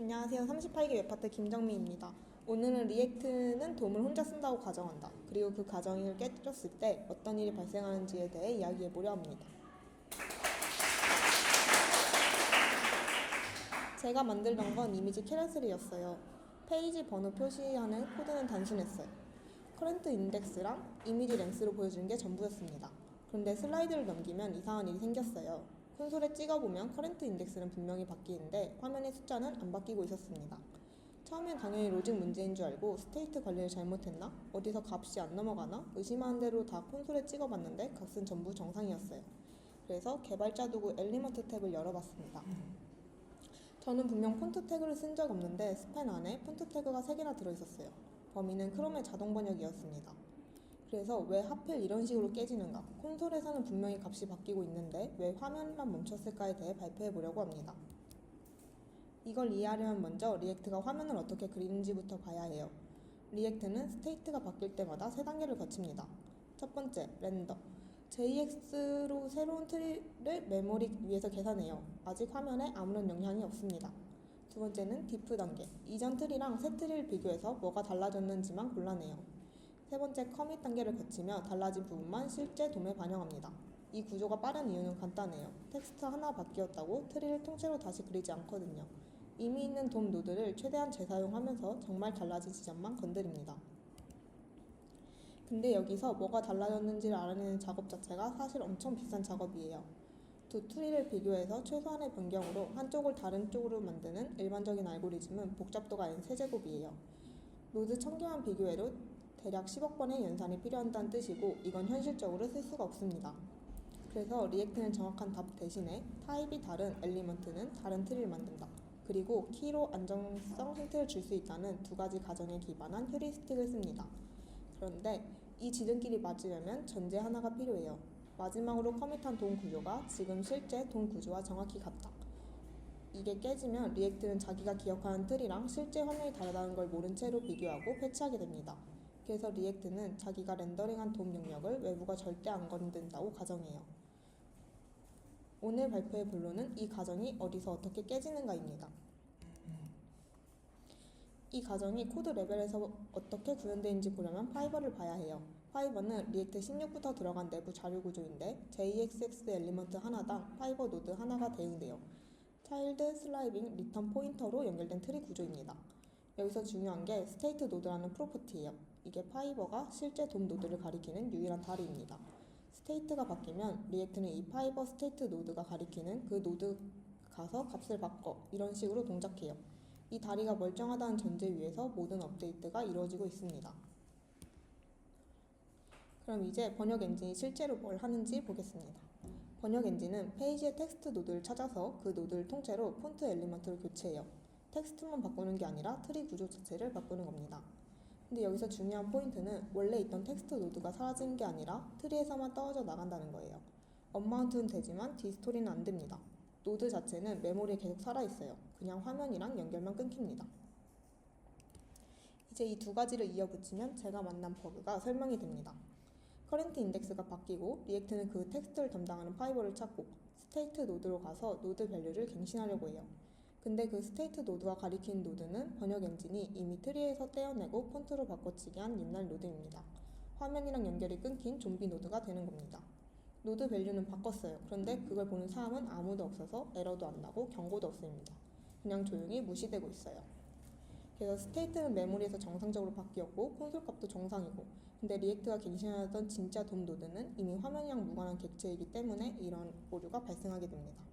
안녕하세요. 38기 웹파트 김정미입니다. 오늘은 리액트는 돔을 혼자 쓴다고 가정한다. 그리고 그 가정을 깨뜨렸을 때 어떤 일이 발생하는지에 대해 이야기해보려 합니다. 제가 만들던 건 이미지 캐러셀이었어요. 페이지 번호 표시하는 코드는 단순했어요. 커런트 인덱스랑 이미지 랭스로 보여주는 게 전부였습니다. 그런데 슬라이드를 넘기면 이상한 일이 생겼어요. 콘솔에 찍어보면 커런트 인덱스는 분명히 바뀌는데 화면의 숫자는 안 바뀌고 있었습니다. 처음엔 당연히 로직 문제인 줄 알고 스테이트 관리를 잘못했나? 어디서 값이 안 넘어가나? 의심하는 대로 다 콘솔에 찍어봤는데 값은 전부 정상이었어요. 그래서 개발자 도구 엘리먼트 탭을 열어봤습니다. 저는 분명 폰트 태그를 쓴 적 없는데 스팬 안에 폰트 태그가 3개나 들어있었어요. 범인은 크롬의 자동 번역이었습니다. 그래서 왜 하필 이런 식으로 깨지는가? 콘솔에서는 분명히 값이 바뀌고 있는데 왜 화면만 멈췄을까에 대해 발표해 보려고 합니다. 이걸 이해하려면 먼저 리액트가 화면을 어떻게 그리는지부터 봐야 해요. 리액트는 스테이트가 바뀔 때마다 3단계를 거칩니다. 첫 번째, 렌더. JX로 새로운 트리를 메모리 위에서 계산해요. 아직 화면에 아무런 영향이 없습니다. 두 번째는 디프 단계. 이전 트리랑 새 트리를 비교해서 뭐가 달라졌는지만 골라내요. 세 번째, 커밋 단계를 거치며 달라진 부분만 실제 돔에 반영합니다. 이 구조가 빠른 이유는 간단해요. 텍스트 하나 바뀌었다고 트리를 통째로 다시 그리지 않거든요. 이미 있는 돔 노드를 최대한 재사용하면서 정말 달라진 지점만 건드립니다. 근데 여기서 뭐가 달라졌는지를 알아내는 작업 자체가 사실 엄청 비싼 작업이에요. 두 트리를 비교해서 최소한의 변경으로 한쪽을 다른 쪽으로 만드는 일반적인 알고리즘은 복잡도가 n-세제곱이에요. 노드 1000개만 비교해도 대략 10억 번의 연산이 필요한다는 뜻이고 이건 현실적으로 쓸 수가 없습니다. 그래서 리액트는 정확한 답 대신에 타입이 다른 엘리먼트는 다른 트리를 만든다. 그리고 키로 안정성 힌트를 줄 수 있다는 2가지 가정에 기반한 휴리스틱을 씁니다. 그런데 이 지름길이 맞으려면 전제 하나가 필요해요. 마지막으로 커밋한 돔 구조가 지금 실제 돔 구조와 정확히 같다. 이게 깨지면 리액트는 자기가 기억하는 트리랑 실제 화면이 다르다는 걸 모른 채로 비교하고 패치하게 됩니다. 그래서 리액트는 자기가 렌더링한 돔 영역을 외부가 절대 안 건든다고 가정해요. 오늘 발표의 본론은 이 가정이 어디서 어떻게 깨지는가입니다. 이 가정이 코드 레벨에서 어떻게 구현되는지 보려면 파이버를 봐야 해요. 파이버는 리액트 16부터 들어간 내부 자료 구조인데 JXX 엘리먼트 하나당 파이버 노드 하나가 대응돼요. 차일드, 슬라이빙, 리턴 포인터로 연결된 트리 구조입니다. 여기서 중요한 게 스테이트 노드라는 프로퍼티예요. 이게 파이버가 실제 돔 노드를 가리키는 유일한 다리입니다. 스테이트가 바뀌면 리액트는 이 파이버 스테이트 노드가 가리키는 그 노드 가서 값을 바꿔 이런 식으로 동작해요. 이 다리가 멀쩡하다는 전제 위에서 모든 업데이트가 이루어지고 있습니다. 그럼 이제 번역 엔진이 실제로 뭘 하는지 보겠습니다. 번역 엔진은 페이지의 텍스트 노드를 찾아서 그 노드를 통째로 폰트 엘리먼트로 교체해요. 텍스트만 바꾸는 게 아니라 트리 구조 자체를 바꾸는 겁니다. 근데 여기서 중요한 포인트는 원래 있던 텍스트 노드가 사라지는 게 아니라 트리에서만 떨어져 나간다는 거예요. 언마운트는 되지만 디스토리는 안 됩니다. 노드 자체는 메모리에 계속 살아있어요. 그냥 화면이랑 연결만 끊깁니다. 이제 이 2가지를 이어붙이면 제가 만난 버그가 설명이 됩니다. 커런트 인덱스가 바뀌고 리액트는 그 텍스트를 담당하는 파이버를 찾고 스테이트 노드로 가서 노드 밸류를 갱신하려고 해요. 근데 그 스테이트 노드가 가리키는 노드는 번역 엔진이 이미 트리에서 떼어내고 폰트로 바꿔치기 한 옛날 노드입니다. 화면이랑 연결이 끊긴 좀비 노드가 되는 겁니다. 노드 밸류는 바꿨어요. 그런데 그걸 보는 사람은 아무도 없어서 에러도 안 나고 경고도 없습니다. 그냥 조용히 무시되고 있어요. 그래서 스테이트는 메모리에서 정상적으로 바뀌었고 콘솔 값도 정상이고 근데 리액트가 갱신하던 진짜 돔 노드는 이미 화면이랑 무관한 객체이기 때문에 이런 오류가 발생하게 됩니다.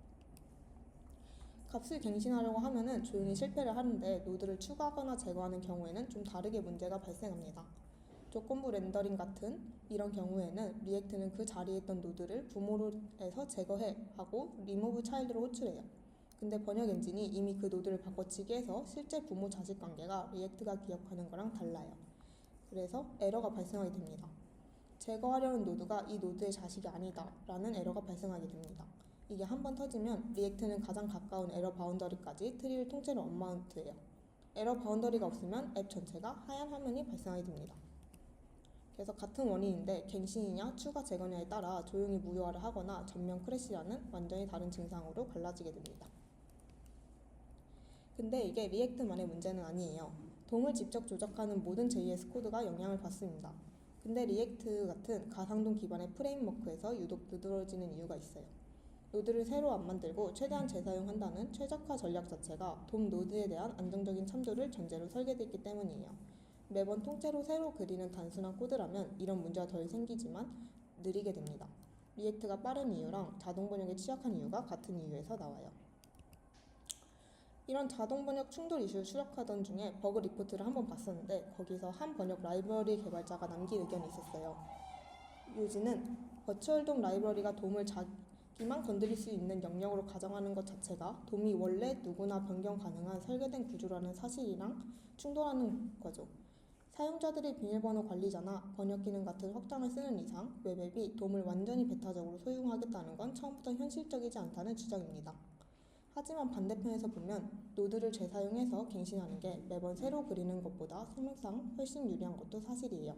값을 갱신하려고 하면은 조용히 실패를 하는데 노드를 추가하거나 제거하는 경우에는 좀 다르게 문제가 발생합니다. 조건부 렌더링 같은 이런 경우에는 리액트는 그 자리에 있던 노드를 부모로에서 제거해 하고 리무브 차일드로 호출해요. 근데 번역 엔진이 이미 그 노드를 바꿔치기 해서 실제 부모 자식 관계가 리액트가 기억하는 거랑 달라요. 그래서 에러가 발생하게 됩니다. 제거하려는 노드가 이 노드의 자식이 아니다 라는 에러가 발생하게 됩니다. 이게 한번 터지면 리액트는 가장 가까운 에러 바운더리까지 트리를 통째로 언마운트해요. 에러 바운더리가 없으면 앱 전체가 하얀 화면이 발생하게 됩니다. 그래서 같은 원인인데 갱신이냐 추가 제거냐에 따라 조용히 무효화를 하거나 전면 크래시라는 완전히 다른 증상으로 갈라지게 됩니다. 근데 이게 리액트만의 문제는 아니에요. 돔을 직접 조작하는 모든 JS 코드가 영향을 받습니다. 근데 리액트 같은 가상돔 기반의 프레임워크에서 유독 두드러지는 이유가 있어요. 노드를 새로 안 만들고 최대한 재사용한다는 최적화 전략 자체가 돔 노드에 대한 안정적인 참조를 전제로 설계되었기 때문이에요. 매번 통째로 새로 그리는 단순한 코드라면 이런 문제가 덜 생기지만 느리게 됩니다. 리액트가 빠른 이유랑 자동 번역에 취약한 이유가 같은 이유에서 나와요. 이런 자동 번역 충돌 이슈를 추적하던 중에 버그 리포트를 한번 봤었는데 거기서 한 번역 라이브러리 개발자가 남긴 의견이 있었어요. 요지는 버추얼 돔 라이브러리가 돔을 자기만 건드릴 수 있는 영역으로 가정하는 것 자체가 돔이 원래 누구나 변경 가능한 설계된 구조라는 사실이랑 충돌하는 거죠. 사용자들이 비밀번호 관리자나 번역 기능 같은 확장을 쓰는 이상 웹앱이 돔을 완전히 배타적으로 소유하겠다는 건 처음부터 현실적이지 않다는 주장입니다. 하지만 반대편에서 보면 노드를 재사용해서 갱신하는 게 매번 새로 그리는 것보다 성능상 훨씬 유리한 것도 사실이에요.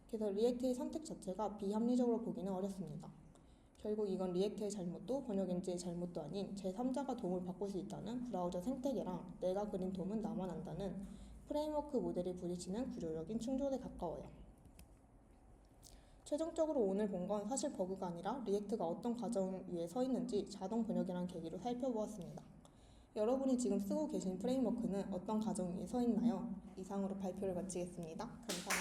그래서 리액트의 선택 자체가 비합리적으로 보기는 어렵습니다. 결국 이건 리액트의 잘못도 번역 엔진의 잘못도 아닌 제3자가 돔을 바꿀 수 있다는 브라우저 생태계랑 내가 그린 돔은 나만 안다는 프레임워크 모델이 부딪히는 구조적인 충돌에 가까워요. 최종적으로 오늘 본 건 사실 버그가 아니라 리액트가 어떤 과정 위에 서 있는지 자동 번역이라는 계기로 살펴보았습니다. 여러분이 지금 쓰고 계신 프레임워크는 어떤 과정 위에 서 있나요? 이상으로 발표를 마치겠습니다. 감사합니다.